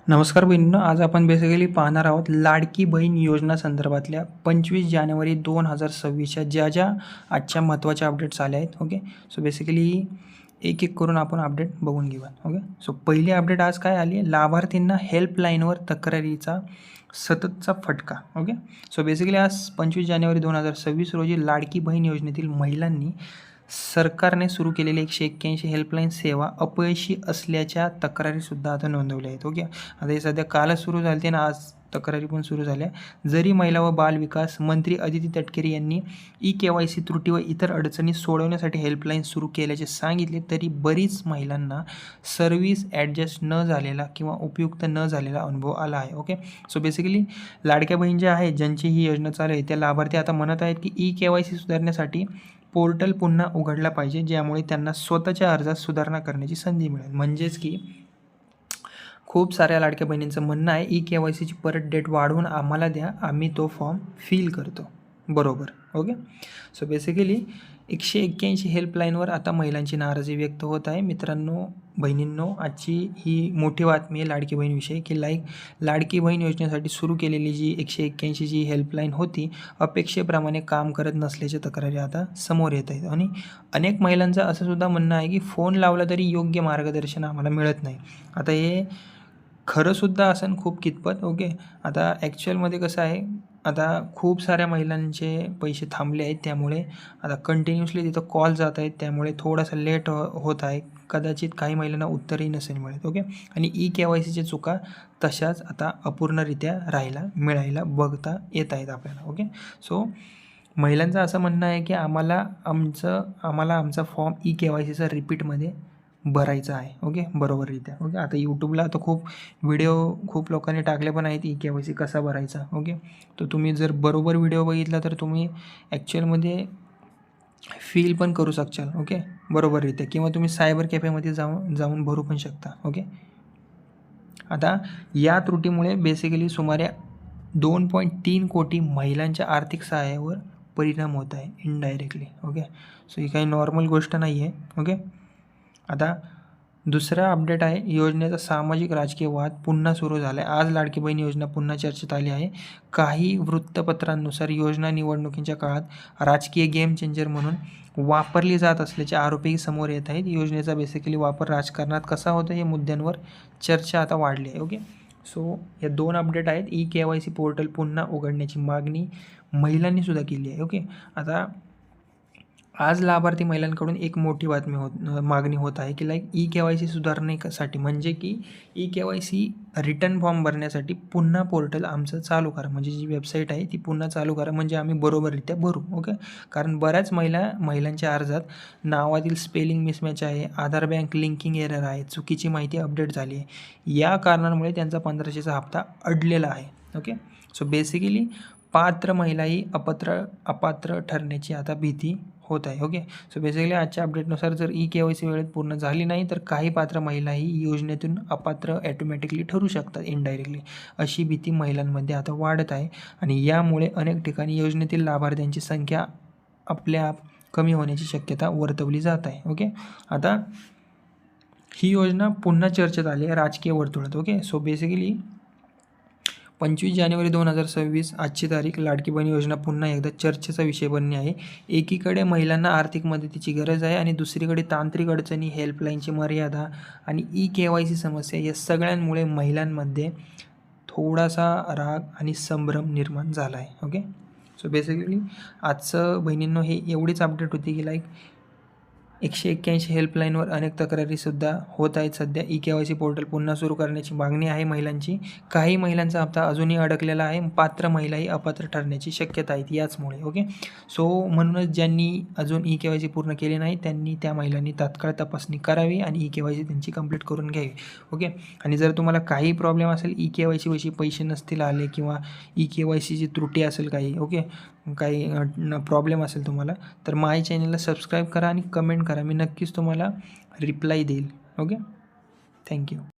नमस्कार बहिणींनो, आज आपण बेसिकली पाहणार आहोत लाडकी बहीण योजना संदर्भातल्या 25 जानेवारी 2026च्या ज्या आजच्या महत्त्वाच्या अपडेट्स आल्या आहेत. ओके, सो बेसिकली एक करून आपण अपडेट बघून घेऊया. ओके, सो पहिली अपडेट आज काय आली आहे, लाभार्थींना हेल्पलाईनवर तक्रारीचा सततचा फटका. ओके, सो बेसिकली आज 25 जानेवारी 2026 रोजी लाडकी बहीण योजनेतील महिलांनी सरकारने सुरू केलेली 181 हेल्पलाईन सेवा अपयशी असल्याच्या तक्रारीसुद्धा आता नोंदवल्या आहेत. ओके, आता हे सध्या कालच सुरू झाले आणि आज तक्रारी पण सुरू झाल्या. जरी महिला व बाल विकास मंत्री अदिती तटकरे यांनी KYC त्रुटी व इतर अडचणी सोडवण्यासाठी हेल्पलाईन सुरू केल्याचे सांगितले, तरी बरीच महिलांना सर्व्हिस ॲडजस्ट न झालेला किंवा उपयुक्त न झालेला अनुभव आला आहे. ओके, सो बेसिकली लाडक्या बहीण ज्या आहेत, ज्यांची ही योजना चालू आहे, त्या लाभार्थी आता म्हणत आहेत की KYC सुधारण्यासाठी पोर्टल पुन्हा उघडला पाहिजे, ज्यामुळे त्यांना स्वतःच्या अर्जात सुधारणा करण्याची संधी मिळेल. म्हणजेच की खूप साऱ्या लाडक्या बहिणींचं म्हणणं आहे KYCची परत डेट वाढवून आम्हाला द्या, आम्ही तो फॉर्म फिल करतो. बरोबर. ओके, सो बेसिकली 181 हेल्पलाईनवर आता महिलांची नाराजी व्यक्त होत आहे. मित्रांनो, बहिणींनो, आजची ही मोठी बातमी आहे लाडकी बहीणविषयी की लाडकी बहीण योजनेसाठी सुरू केलेली जी 181 जी हेल्पलाईन होती, अपेक्षेप्रमाणे काम करत नसल्याच्या तक्रारी आता समोर येत आहेत. आणि अनेक महिलांचं असं सुद्धा म्हणणं आहे की फोन लावला तरी योग्य मार्गदर्शन आम्हाला मिळत नाही. आता हे खरंसुद्धा असेल खूप कितपत. ओके, आता ॲक्च्युअलमध्ये कसं आहे, आता खूप साऱ्या महिलांचे पैसे थांबले आहेत, त्यामुळे आता कंटिन्युअसली तिथं कॉल जात आहेत, त्यामुळे थोडासा लेट होत आहे. कदाचित काही महिलांना उत्तरही नसेल मिळत. ओके, आणि KYCच्या चुका तशाच आता अपूर्णरित्या मिळायला बघता येत आहेत आपल्याला. ओके, सो महिलांचं असं म्हणणं आहे की आम्हाला आमचा फॉर्म KYCचा रिपीटमध्ये भरायचा आहे. ओके, बरोबररित्या. ओके, आता यूट्यूबला आता खूप लोकांनी टाकले पण आहेत KYC कसा भरायचा. ओके, तर तुम्ही जर बरोबर व्हिडिओ बघितला तर तुम्ही ॲक्च्युअलमध्ये फील पण करू शकचाल. ओके, बरोबररित्या, किंवा तुम्ही सायबर कॅफेमध्ये जाऊन भरू पण शकता. ओके, आता या त्रुटीमुळे बेसिकली सुमारे 2.3 कोटी महिलांच्या आर्थिक सहाय्यावर परिणाम होत आहे इनडायरेक्टली. ओके, सो ही काही नॉर्मल गोष्ट नाही आहे. ओके, आता दुसरा अपडेट आहे, योजनेचा सामाजिक राजकीय वाद पुन्हा सुरू झाला आहे. आज लाडकी बहीण योजना पुन्हा चर्चेत आली आहे. काही वृत्तपत्रांनुसार योजना निवडणुकीच्या काळात राजकीय गेम चेंजर म्हणून वापरली जात असल्याचे आरोपही समोर येत आहेत. योजनेचा बेसिकली वापर राजकारणात कसा होतो या मुद्द्यांवर चर्चा आता वाढली आहे. ओके, सो या 2 अपडेट आहेत. KYC पोर्टल पुन्हा उघडण्याची मागणी महिलांनी सुद्धा केली आहे. ओके, आता आज लाभार्थी महिलांकडून एक मोठी मागणी होत आहे की KYC सुधारण्यासाठी, म्हणजे की KYC रिटर्न फॉर्म भरण्यासाठी पुन्हा पोर्टल आमचं चालू करा, म्हणजे जी वेबसाईट आहे ती पुन्हा चालू करा, म्हणजे आम्ही बरोबररित्या भरू. ओके, कारण बऱ्याच महिलांच्या अर्जात नावातील स्पेलिंग मिसमॅच आहे, आधार बँक लिंकिंग एरर आहे, चुकीची माहिती अपडेट झाली आहे. या कारणांमुळे त्यांचा 1500चा हप्ता अडलेला आहे. ओके, सो बेसिकली पात्र महिलाही अपात्र ठरण्याची आता भीती होत आहे. ओके, सो बेसिकली आजच्या अपडेटनुसार जर KYC वेळेत पूर्ण झाली नाही तर काही पात्र महिलाही योजनेतून अपात्र ॲटोमॅटिकली ठरू शकतात इनडायरेक्टली, अशी भीती महिलांमध्ये आता वाढत आहे. आणि यामुळे अनेक ठिकाणी योजनेतील लाभार्थ्यांची संख्या आपल्याआप कमी होण्याची शक्यता वर्तवली जात आहे. ओके, आता ही योजना पुन्हा चर्चेत आली आहे राजकीय वर्तुळात. ओके, सो बेसिकली 25 जानेवारी 2026 आजची तारीख, लाडकी बहीण योजना पुन्हा एकदा चर्चेचा विषय बनली आहे. एकीकडे महिलांना आर्थिक मदतीची गरज आहे आणि दुसरीकडे तांत्रिक अडचणी, हेल्पलाईनची मर्यादा आणि KYC समस्या या सगळ्यांमुळे महिलांमध्ये थोडासा राग आणि संभ्रम निर्माण झाला आहे. ओके, सो बेसिकली आजचं बहिणींनो हे एवढीच अपडेट होती की 181 हेल्पलाईनवर अनेक तक्रारीसुद्धा होत आहेत. सध्या KYC पोर्टल पुन्हा सुरू करण्याची मागणी आहे महिलांची. काही महिलांचा हप्ता अजूनही अडकलेला आहे. पात्र महिलाही अपात्र ठरण्याची शक्यता आहे याचमुळे. ओके, सो म्हणूनच ज्यांनी अजून KYC पूर्ण केले नाही त्यांनी त्या महिलांनी तात्काळ तपासणी करावी आणि KYC त्यांची कंप्लीट करून घ्यावी. ओके, आणि जर तुम्हाला काही प्रॉब्लेम असेल, KYC वशी पैसे नसतील आले किंवा KYCची त्रुटी असेल काही प्रॉब्लेम असेल तुम्हाला, तर माझ्या चॅनलला सबस्क्राईब करा आणि कमेंट करा. मी नक्कीच तुम्हाला रिप्लाय देईल. Okay, thank you.